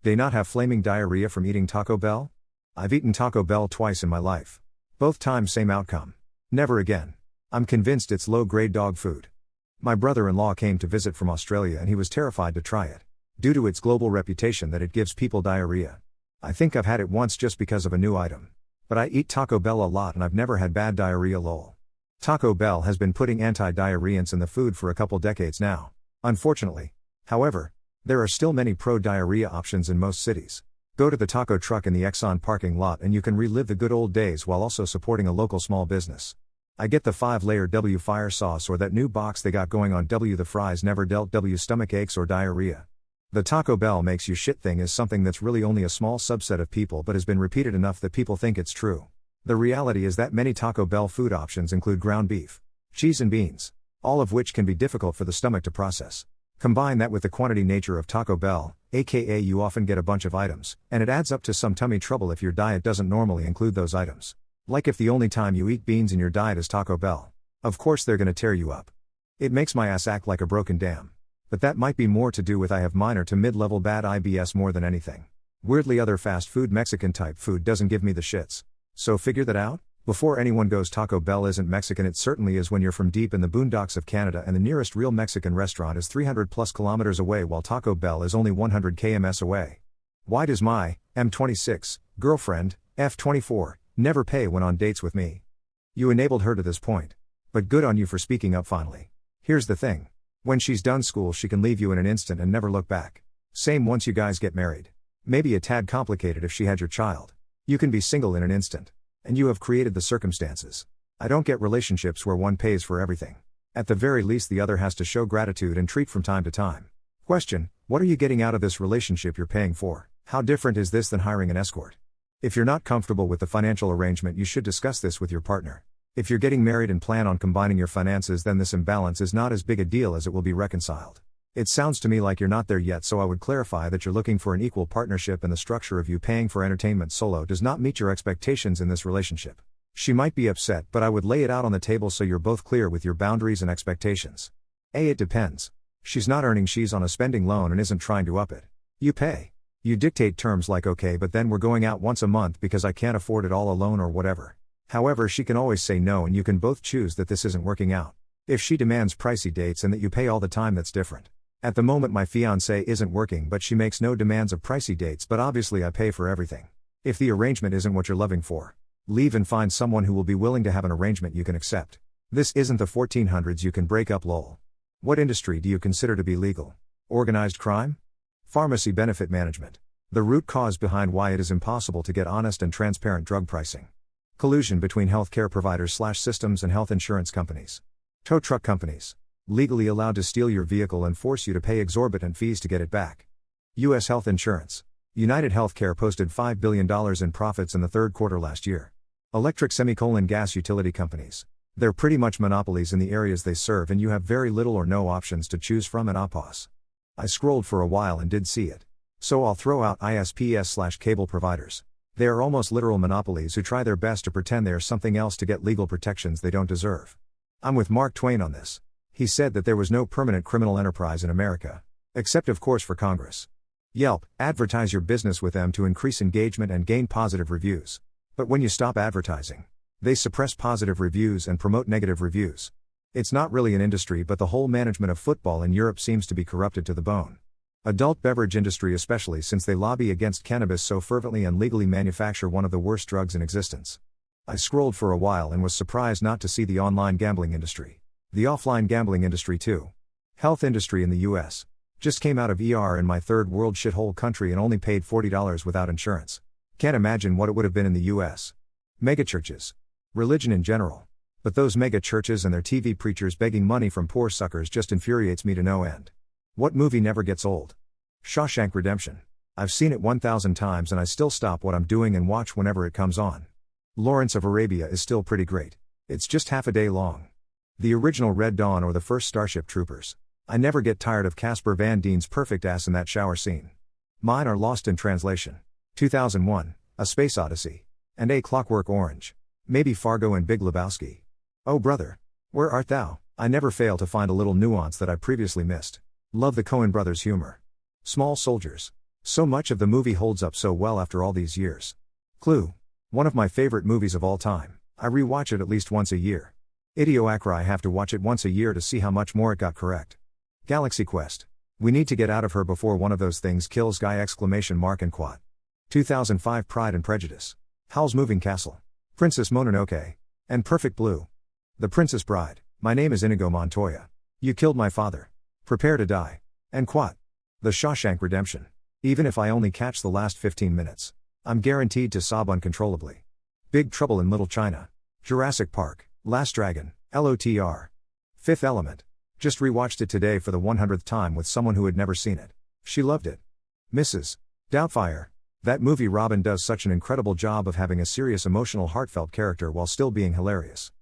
DAE NOT have flaming diarrhea from eating Taco Bell? I've eaten Taco Bell twice in my life. Both times same outcome. Never again. I'm convinced it's low-grade dog food. My brother-in-law came to visit from Australia and he was terrified to try it, due to its global reputation that it gives people diarrhea. I think I've had it once just because of a new item. But I eat Taco Bell a lot and I've never had bad diarrhea lol. Taco Bell has been putting anti-diarrheants in the food for a couple decades now. Unfortunately. However, there are still many pro-diarrhea options in most cities. Go to the taco truck in the Exxon parking lot and you can relive the good old days while also supporting a local small business. I get the 5-layer W fire sauce or that new box they got going on W. The fries never dealt W stomach aches or diarrhea. The Taco Bell makes you shit thing is something that's really only a small subset of people but has been repeated enough that people think it's true. The reality is that many Taco Bell food options include ground beef, cheese and beans, all of which can be difficult for the stomach to process. Combine that with the quantity nature of Taco Bell, aka you often get a bunch of items, and it adds up to some tummy trouble if your diet doesn't normally include those items. Like if the only time you eat beans in your diet is Taco Bell. Of course they're gonna tear you up. It makes my ass act like a broken dam. But that might be more to do with I have minor to mid-level bad IBS more than anything. Weirdly other fast food Mexican type food doesn't give me the shits. So figure that out? Before anyone goes Taco Bell isn't Mexican, it certainly is when you're from deep in the boondocks of Canada and the nearest real Mexican restaurant is 300 plus kilometers away while Taco Bell is only 100 kms away. Why does my M26 girlfriend, F24, never pay when on dates with me? You enabled her to this point. But good on you for speaking up finally. Here's the thing. When she's done school she can leave you in an instant and never look back. Same once you guys get married. Maybe a tad complicated if she had your child. You can be single in an instant. And you have created the circumstances. I don't get relationships where one pays for everything. At the very least the other has to show gratitude and treat from time to time. Question: what are you getting out of this relationship you're paying for? How different is this than hiring an escort? If you're not comfortable with the financial arrangement you should discuss this with your partner. If you're getting married and plan on combining your finances then this imbalance is not as big a deal as it will be reconciled. It sounds to me like you're not there yet, so I would clarify that you're looking for an equal partnership and the structure of you paying for entertainment solo does not meet your expectations in this relationship. She might be upset but I would lay it out on the table so you're both clear with your boundaries and expectations. It depends. She's not earning, she's on a spending loan and isn't trying to up it. You pay. You dictate terms like okay but then we're going out once a month because I can't afford it all alone or whatever. However, she can always say no and you can both choose that this isn't working out. If she demands pricey dates and that you pay all the time, that's different. At the moment my fiancée isn't working but she makes no demands of pricey dates, but obviously I pay for everything. If the arrangement isn't what you're loving for, leave and find someone who will be willing to have an arrangement you can accept. This isn't the 1400s, you can break up lol. What industry do you consider to be legal? Organized crime? Pharmacy benefit management. The root cause behind why it is impossible to get honest and transparent drug pricing. Collusion between healthcare providers/systems and health insurance companies. Tow truck companies. Legally allowed to steal your vehicle and force you to pay exorbitant fees to get it back. U.S. health insurance. United Healthcare posted $5 billion in profits in the third quarter last year. Electric gas utility companies. They're pretty much monopolies in the areas they serve and you have very little or no options to choose from and oppose. I scrolled for a while and did see it. So I'll throw out ISPs/cable providers. They are almost literal monopolies who try their best to pretend they are something else to get legal protections they don't deserve. I'm with Mark Twain on this. He said that there was no permanent criminal enterprise in America. Except of course for Congress. Yelp, advertise your business with them to increase engagement and gain positive reviews. But when you stop advertising, they suppress positive reviews and promote negative reviews. It's not really an industry, but the whole management of football in Europe seems to be corrupted to the bone. Adult beverage industry especially, since they lobby against cannabis so fervently and legally manufacture one of the worst drugs in existence. I scrolled for a while and was surprised not to see the online gambling industry. The offline gambling industry too. Health industry in the US. Just came out of ER in my third world shithole country and only paid $40 without insurance. Can't imagine what it would have been in the US. Megachurches. Religion in general. But those mega churches and their TV preachers begging money from poor suckers just infuriates me to no end. What movie never gets old? Shawshank Redemption. I've seen it 1,000 times and I still stop what I'm doing and watch whenever it comes on. Lawrence of Arabia is still pretty great. It's just half a day long. The original Red Dawn or the first Starship Troopers. I never get tired of Casper Van Dien's perfect ass in that shower scene. Mine are Lost in Translation. 2001, A Space Odyssey. And A Clockwork Orange. Maybe Fargo and Big Lebowski. Oh brother. Where art thou? I never fail to find a little nuance that I previously missed. Love the Coen brothers humor. Small Soldiers. So much of the movie holds up so well after all these years. Clue. One of my favorite movies of all time. I rewatch it at least once a year. Idiocra, I have to watch it once a year to see how much more it got correct. Galaxy Quest. We need to get out of her before one of those things kills Guy! And quat. 2005 Pride and Prejudice. Howl's Moving Castle. Princess Mononoke. And Perfect Blue. The Princess Bride. My name is Inigo Montoya. You killed my father. Prepare to die. And quat. The Shawshank Redemption. Even if I only catch the last 15 minutes, I'm guaranteed to sob uncontrollably. Big Trouble in Little China. Jurassic Park. Last Dragon. LOTR. Fifth Element. Just rewatched it today for the 100th time with someone who had never seen it. She loved it. Mrs. Doubtfire. That movie. Robin does such an incredible job of having a serious, emotional, heartfelt character while still being hilarious.